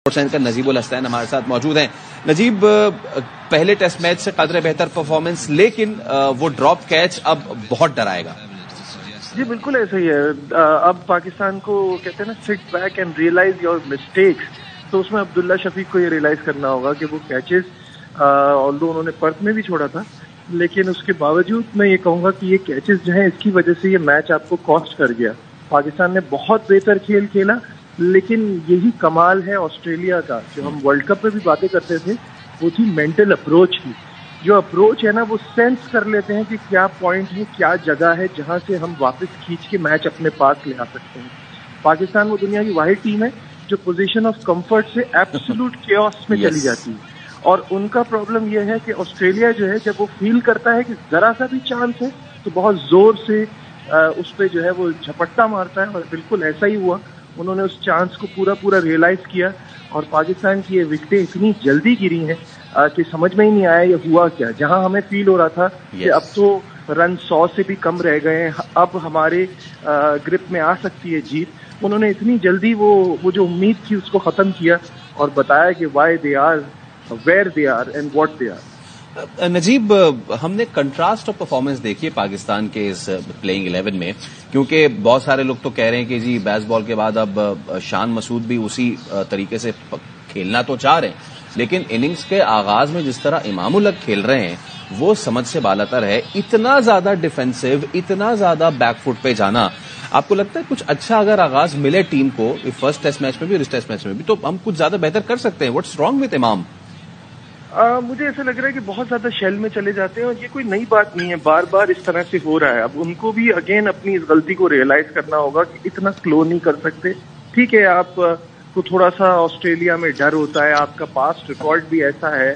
کا نجیب الحسین ہمارے ساتھ موجود ہیں۔ نجیب، پہلے ٹیسٹ میچ سے قدرے بہتر پرفارمنس، لیکن وہ ڈراپ کیچ اب بہت ڈرائے گا۔ جی بالکل ایسا ہی ہے۔ اب پاکستان کو کہتے ہیں نا sit back and realise your mistakes, تو اس میں عبداللہ شفیق کو یہ ریئلائز کرنا ہوگا کہ وہ کیچز آلدو انہوں نے پرتھ میں بھی چھوڑا تھا، لیکن اس کے باوجود میں یہ کہوں گا کہ یہ کیچز جو ہیں اس کی وجہ سے یہ میچ آپ کو کاسٹ کر گیا۔ پاکستان نے بہت بہتر کھیل کھیلا، لیکن یہی کمال ہے آسٹریلیا کا، جو ہم ورلڈ کپ میں بھی باتیں کرتے تھے، وہ تھی مینٹل اپروچ کی۔ جو اپروچ ہے نا وہ سینس کر لیتے ہیں کہ کیا پوائنٹ ہے، کیا جگہ ہے جہاں سے ہم واپس کھینچ کے میچ اپنے پاس لے آ سکتے ہیں۔ پاکستان وہ دنیا کی واحد ٹیم ہے جو پوزیشن آف کمفرٹ سے ایبسولوٹ کیوس میں چلی جاتی ہے، اور ان کا پرابلم یہ ہے کہ آسٹریلیا جو ہے جب وہ فیل کرتا ہے کہ ذرا سا بھی چانس ہے تو بہت زور سے اس پہ جو ہے وہ جھپٹا مارتا ہے، اور بالکل ایسا ہی ہوا۔ انہوں نے اس چانس کو پورا ریئلائز کیا، اور پاکستان کی یہ وکٹیں اتنی جلدی گری ہیں کہ سمجھ میں ہی نہیں آیا یہ ہوا کیا۔ جہاں ہمیں فیل ہو رہا تھا کہ اب تو رن 100 سے بھی کم رہ گئے ہیں، اب ہمارے گرپ میں آ سکتی ہے جیت، انہوں نے اتنی جلدی وہ جو امید تھی اس کو ختم کیا اور بتایا کہ why they are where they are and what they are. Najeeb, ہم نے کنٹراسٹ آف پرفارمنس دیکھی ہے پاکستان کے اس پلئنگ 11 میں، کیونکہ بہت سارے لوگ تو کہہ رہے ہیں کہ جی بیس بال کے بعد اب شان مسعود بھی اسی طریقے سے کھیلنا تو چاہ رہے ہیں، لیکن اننگز کے آغاز میں جس طرح امام الحق کھیل رہے ہیں وہ سمجھ سے بالاتر ہے۔ اتنا زیادہ ڈیفینسو، اتنا زیادہ بیک فٹ پہ جانا، آپ کو لگتا ہے کچھ اچھا اگر آغاز ملے ٹیم کو فرسٹ ٹیسٹ میچ میں بھی اور اس ٹیسٹ میچ میں بھی، تو ہم کچھ زیادہ بہتر کر سکتے ہیں؟ واٹس رانگ وتھ امام؟ مجھے ایسا لگ رہا ہے کہ بہت زیادہ شیل میں چلے جاتے ہیں، اور یہ کوئی نئی بات نہیں ہے، بار بار اس طرح سے ہو رہا ہے۔ اب ان کو بھی اگین اپنی اس غلطی کو ریئلائز کرنا ہوگا کہ اتنا سلو نہیں کر سکتے۔ ٹھیک ہے، آپ کو تھوڑا سا آسٹریلیا میں ڈر ہوتا ہے، آپ کا پاسٹ ریکارڈ بھی ایسا ہے۔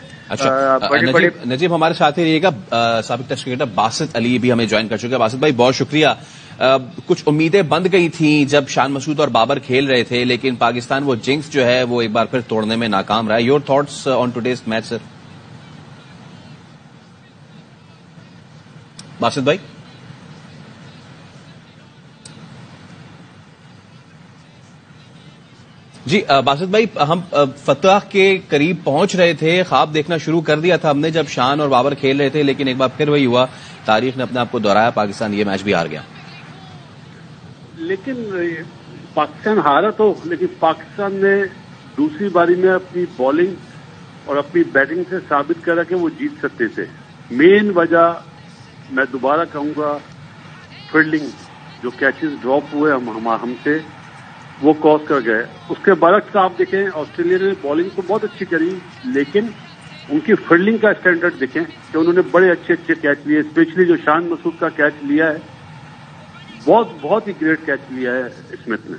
نجیب ہمارے ساتھ ہی رہیے گا، سابق ٹیسٹ کرکٹر باسط علی بھی ہمیں جوائن کر چکے ہیں۔ باسط بھائی بہت شکریہ۔ کچھ امیدیں بند گئی تھیں جب شان مسعود اور بابر کھیل رہے تھے، لیکن پاکستان وہ جنکس جو ہے وہ ایک بار پھر توڑنے میں ناکام رہا۔ Your thoughts on today's match sir? Basit بھائی؟ جی باسط بھائی، ہم فتح کے قریب پہنچ رہے تھے، خواب دیکھنا شروع کر دیا تھا ہم نے جب شان اور بابر کھیل رہے تھے، لیکن ایک بار پھر وہی ہوا، تاریخ نے اپنے آپ کو دہرایا، پاکستان یہ میچ بھی ہار گیا۔ لیکن پاکستان ہارا تو، لیکن پاکستان نے دوسری باری میں اپنی بالنگ اور اپنی بیٹنگ سے ثابت کرا کہ وہ جیت سکتے تھے۔ مین وجہ میں دوبارہ کہوں گا فیلڈنگ، جو کیچز ڈراپ ہوئے ہم سے وہ کاز کر گئے۔ اس کے برعکس آپ دیکھیں آسٹریلیا نے بالنگ تو بہت اچھی کری، لیکن ان کی فیلڈنگ کا اسٹینڈرڈ دیکھیں کہ انہوں نے بڑے اچھے کیچ لیے، اسپیشلی جو شان مسعود کا کیچ لیا ہے، بہت ہی گریٹ کیچ لیا ہے اسمتھ نے۔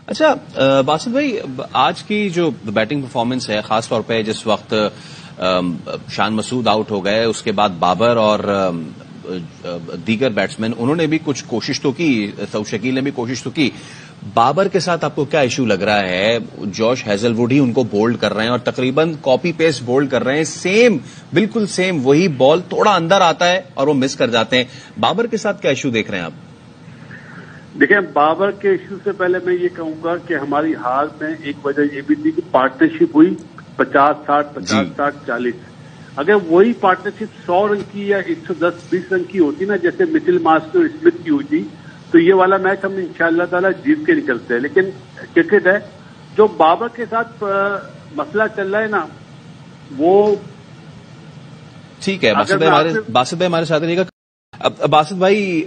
اچھا باسط بھائی، آج کی جو بیٹنگ پرفارمنس ہے، خاص طور پہ جس وقت شان مسعود آؤٹ ہو گئے، اس کے بعد بابر اور دیگر بیٹسمین انہوں نے بھی کچھ کوشش تو کی، سعود شکیل نے بھی کوشش تو کی۔ بابر کے ساتھ آپ کو کیا ایشو لگ رہا ہے؟ جوش ہیزل ووڈ ہی ان کو بولڈ کر رہے ہیں، اور تقریباً کاپی پیسٹ بولڈ کر رہے ہیں، بالکل سیم وہی بال تھوڑا اندر آتا ہے اور وہ مس کر جاتے ہیں۔ بابر کے ساتھ کیا ایشو دیکھ رہے ہیں آپ؟ دیکھیں، بابر کے ایشو سے پہلے میں یہ کہوں گا کہ ہماری ہار میں ایک وجہ یہ بھی تھی کہ پارٹنرشپ ہوئی 50-60 50-60 40۔ اگر وہی پارٹنرشپ 100 رن کی یا 110-20 رن کی ہوتی نا، جیسے مچل مارش اور اسمتھ کی ہوئی تھی، تو یہ والا میچ ہم انشاءاللہ تعالی جیت کے نکلتے ہیں۔ لیکن کرکٹ ہے، جو بابر کے ساتھ مسئلہ چل رہا ہے نا، وہ ٹھیک ہے۔ باسط بھائی ہمارے ساتھ رہے گا۔ باسط بھائی،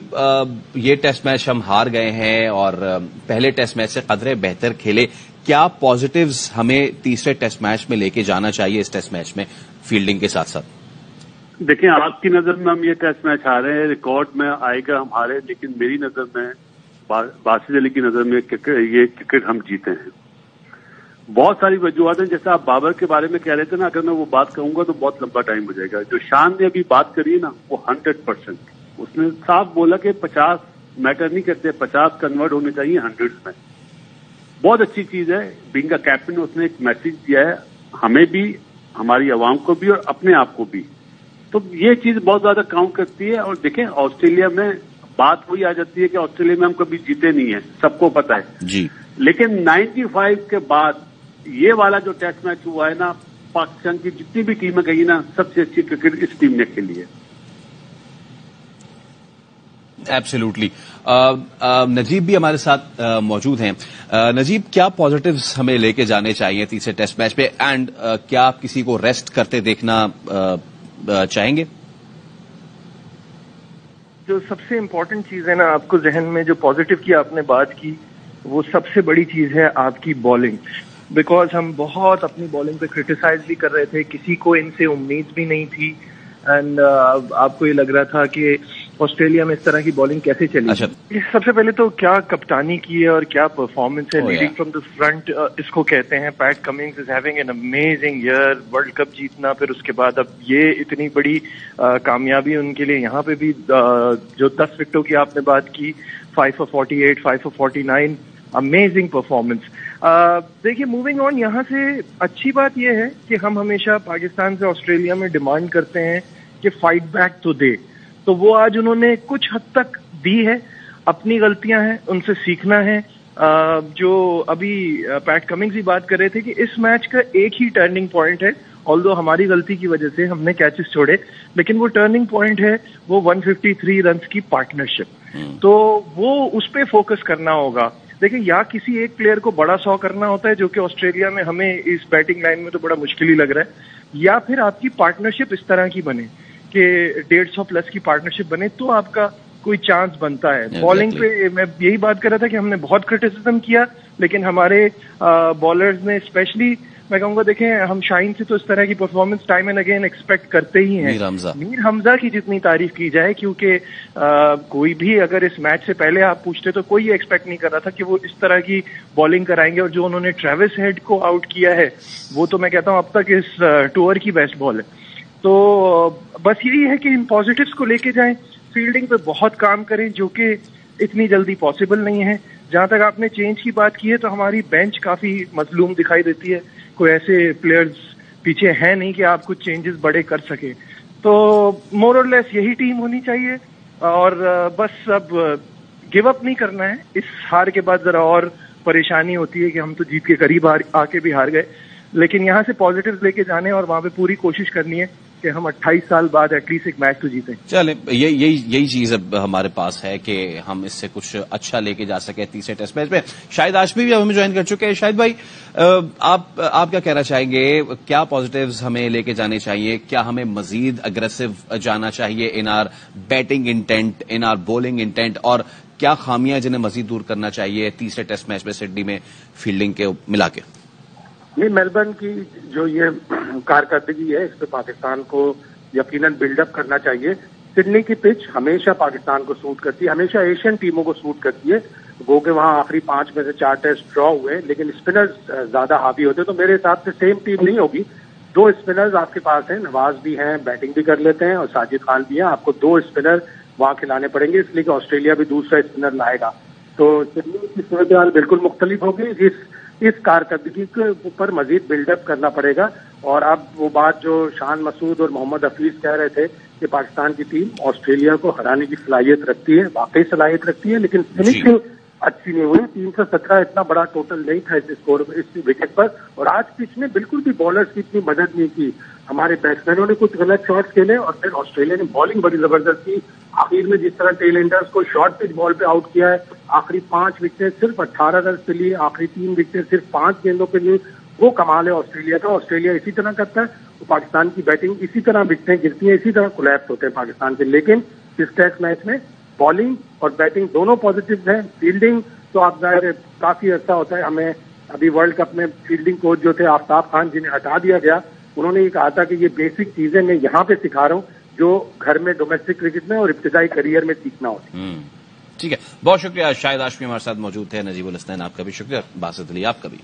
یہ ٹیسٹ میچ ہم ہار گئے ہیں اور پہلے ٹیسٹ میچ سے قدرے بہتر کھیلے، کیا پازیٹیوز ہمیں تیسرے ٹیسٹ میچ میں لے کے جانا چاہیے اس ٹیسٹ میچ میں فیلڈنگ کے ساتھ ساتھ؟ دیکھیں، آپ کی نظر میں ہم یہ ٹیسٹ میچ ہارے ہیں، ریکارڈ میں آئے گا ہم ہارے، لیکن میری نظر میں، باسط علی کی نظر میں یہ کرکٹ ہم جیتے ہیں۔ بہت ساری وجوہات ہیں، جیسے آپ بابر کے بارے میں کہہ رہے تھے نا، اگر میں وہ بات کہوں گا تو بہت لمبا ٹائم ہو جائے گا۔ جو شان نے ابھی بات کری ہے نا، وہ 100%، اس نے صاف بولا کہ 50 میٹر نہیں کرتے، 50 کنورٹ ہونے چاہیے 100 میں۔ بہت اچھی چیز ہے، بینگ اے کیپٹن اس نے ایک میسج دیا ہے ہمیں بھی، ہماری عوام کو بھی اور اپنے آپ کو بھی، تو یہ چیز بہت زیادہ کاؤنٹ کرتی ہے۔ اور دیکھیں آسٹریلیا میں بات وہی آ جاتی ہے کہ آسٹریلیا میں ہم کبھی جیتے نہیں ہیں، سب کو پتا ہے جی، لیکن 95 کے بعد یہ والا جو ٹیسٹ میچ ہوا ہے نا، پاکستان کی جتنی بھی ٹیمیں گئی نا، سب سے اچھی کرکٹ اس ٹیم نے کھیلی ہے. ایبسلیوٹلی. نجیب بھی ہمارے ساتھ موجود ہیں. نجیب، کیا پازیٹیوز ہمیں لے کے جانے چاہیے تیسرے ٹیسٹ میچ پہ، اینڈ کیا آپ کسی کو ریسٹ کرتے دیکھنا چاہیں گے؟ جو سب سے امپورٹنٹ چیز ہے نا آپ کو ذہن میں جو پازیٹیو کی آپ نے بات کی، وہ سب سے بڑی چیز ہے آپ کی بالنگ. بیکاز ہم بہت اپنی بالنگ پہ کرٹیسائز بھی کر رہے تھے، کسی کو ان سے امید بھی نہیں تھی، اینڈ آپ کو یہ لگ رہا تھا کہ آسٹریلیا میں اس طرح کی بالنگ کیسے چلی. سب سے پہلے تو کیا کپتانی کی ہے اور کیا پرفارمنس ہے، لیڈنگ فرام دا فرنٹ اس کو کہتے ہیں. Pat Cummins is having an amazing year. World cup جیتنا، پھر اس کے بعد اب یہ اتنی بڑی کامیابی ان کے لیے. یہاں پہ بھی جو 10 وکٹوں کی آپ نے بات کی، 5 for 48، 5 for 49، امیزنگ پرفارمنس. دیکھیے موونگ آن، یہاں سے اچھی بات یہ ہے کہ ہم ہمیشہ پاکستان سے آسٹریلیا میں ڈیمانڈ کرتے ہیں کہ فائٹ بیک تو دے، تو وہ آج انہوں نے کچھ حد تک دی ہے. اپنی غلطیاں ہیں، ان سے سیکھنا ہے. جو ابھی پیٹ کمنگز ہی بات کر رہے تھے کہ اس میچ کا ایک ہی ٹرننگ پوائنٹ ہے، آلدو ہماری غلطی کی وجہ سے ہم نے کیچز چھوڑے، لیکن وہ ٹرننگ پوائنٹ ہے وہ 153 رنز کی پارٹنرشپ. تو وہ اس پہ فوکس کرنا ہوگا. دیکھیں، یا کسی ایک پلیئر کو بڑا 100 کرنا ہوتا ہے، جو کہ آسٹریلیا میں ہمیں اس بیٹنگ لائن میں تو بڑا مشکل ہی لگ رہا ہے، یا پھر آپ کی پارٹنرشپ اس طرح کی بنے کہ 150 پلس کی پارٹنرشپ بنے تو آپ کا کوئی چانس بنتا ہے. بالنگ پہ میں یہی بات کر رہا تھا کہ ہم نے بہت کرٹیسزم کیا، لیکن ہمارے بالرز نے اسپیشلی میں کہوں گا، دیکھیں ہم شاہین سے تو اس طرح کی performance time and again expect کرتے ہی ہیں. میر حمزہ کی جتنی تعریف کی جائے، کیونکہ کوئی بھی اگر اس میچ سے پہلے آپ پوچھتے تو کوئی ایکسپیکٹ نہیں کر رہا تھا کہ وہ اس طرح کی بالنگ کرائیں گے. اور جو انہوں نے ٹریوس ہیڈ کو آؤٹ کیا ہے، وہ تو میں کہتا ہوں اب تک اس ٹور کی بیسٹ بال ہے. تو بس یہی ہے کہ ان پازیٹیوز کو لے کے جائیں، فیلڈنگ پہ بہت کام کریں، جو کہ اتنی جلدی پاسبل نہیں ہے. جہاں تک آپ نے چینج کی بات کی ہے تو ہماری بینچ کافی مظلوم دکھائی دیتی ہے. کوئی ایسے پلیئرز پیچھے ہیں نہیں کہ آپ کچھ چینجز بڑے کر سکیں. تو مور اور لیس یہی ٹیم ہونی چاہیے، اور بس اب گیو اپ نہیں کرنا ہے. اس ہار کے بعد ذرا اور پریشانی ہوتی ہے کہ ہم تو جیت کے قریب آ کے بھی ہار گئے، لیکن یہاں سے پازیٹیوز لے کے جانے اور وہاں پہ پوری کوشش کرنی ہے کہ ہم 28 سال بعد ایٹ لیسٹ ایک میچ تو جیتیں. چلیں، یہی چیز اب ہمارے پاس ہے کہ ہم اس سے کچھ اچھا لے کے جا سکیں تیسرے ٹیسٹ میچ میں. شاہد ہاشمی بھی اب ہمیں جوائن کر چکے ہیں. شاہد بھائی، آپ کیا کہنا چاہیں گے؟ کیا پازیٹیوز ہمیں لے کے جانے چاہیے؟ کیا ہمیں مزید اگریسو جانا چاہیے in our batting intent, in our bowling intent, اور کیا خامیاں جنہیں مزید دور کرنا چاہیے تیسرے ٹیسٹ میچ میں سڈنی میں فیلڈنگ کے ملا کے؟ یہ میلبرن کی جو یہ کارکردگی ہے، اس پہ پاکستان کو یقیناً بلڈ اپ کرنا چاہیے. سڈنی کی پچ ہمیشہ پاکستان کو سوٹ کرتی ہے، ہمیشہ ایشین ٹیموں کو سوٹ کرتی ہے. گو کہ وہاں آخری 5 میں سے 4 ٹیسٹ ڈرا ہوئے، لیکن اسپنرز زیادہ حاوی ہوتے. تو میرے حساب سے سیم ٹیم نہیں ہوگی. 2 اسپنرز آپ کے پاس ہیں، نواز بھی ہیں، بیٹنگ بھی کر لیتے ہیں، اور ساجد خان بھی ہیں. آپ کو 2 اسپنر وہاں کھلانے پڑیں گے، اس لیے کہ آسٹریلیا بھی دوسرا اسپنر لائے گا. تو سڈنی کی صورتحال بالکل مختلف ہوگی. اس کارکردگی کے اوپر مزید بلڈ اپ کرنا پڑے گا. اور اب وہ بات جو شان مسعود اور محمد حفیظ کہہ رہے تھے کہ پاکستان کی ٹیم آسٹریلیا کو ہرانے کی صلاحیت رکھتی ہے، واقعی صلاحیت رکھتی ہے، لیکن فنشنگ اچھی نہیں ہوئی. 317 اتنا بڑا ٹوٹل نہیں تھا اس اسکور اس وکٹ پر. اور آج پچ نے بالکل بھی بالرز کی اتنی مدد نہیں کی. ہمارے بیٹسمینوں نے کچھ غلط شاٹس کھیلے، اور پھر آسٹریلیا نے بالنگ بڑی زبردست کی. آخر میں جس طرح ٹیل اینڈرز کو شارٹ پچ بال پہ آؤٹ کیا ہے، آخری 5 وکٹیں صرف 18 رنز پہ لیے، آخری 3 وکٹیں صرف 5 گیندوں پہ لی. وہ کمال ہے آسٹریلیا کا. آسٹریلیا اسی طرح کرتا ہے، تو پاکستان کی بیٹنگ اسی طرح وکٹیں گرتی ہیں، اسی طرح کولیپس ہوتے ہیں پاکستان کے. لیکن اس ٹیسٹ میچ میں بالنگ اور بیٹنگ دونوں پازیٹیو ہیں. فیلڈنگ تو آپ ظاہر کافی عرصہ ہوتا ہے. ہمیں ابھی ورلڈ کپ میں فیلڈنگ کوچ جو تھے آفتاب خان، جنہیں ہٹا دیا گیا، انہوں نے یہ کہا تھا کہ یہ بیسک چیزیں میں یہاں پہ سکھا رہا ہوں جو گھر میں ڈومیسٹک کرکٹ میں اور ابتدائی کریئر میں سیکھنا ہوتا. ٹھیک ہے، بہت شکریہ. شاہد ہاشمی ہمارے ساتھ موجود تھے. نجیب الحسنین آپ کا بھی شکریہ. باسط علی آپ کا بھی.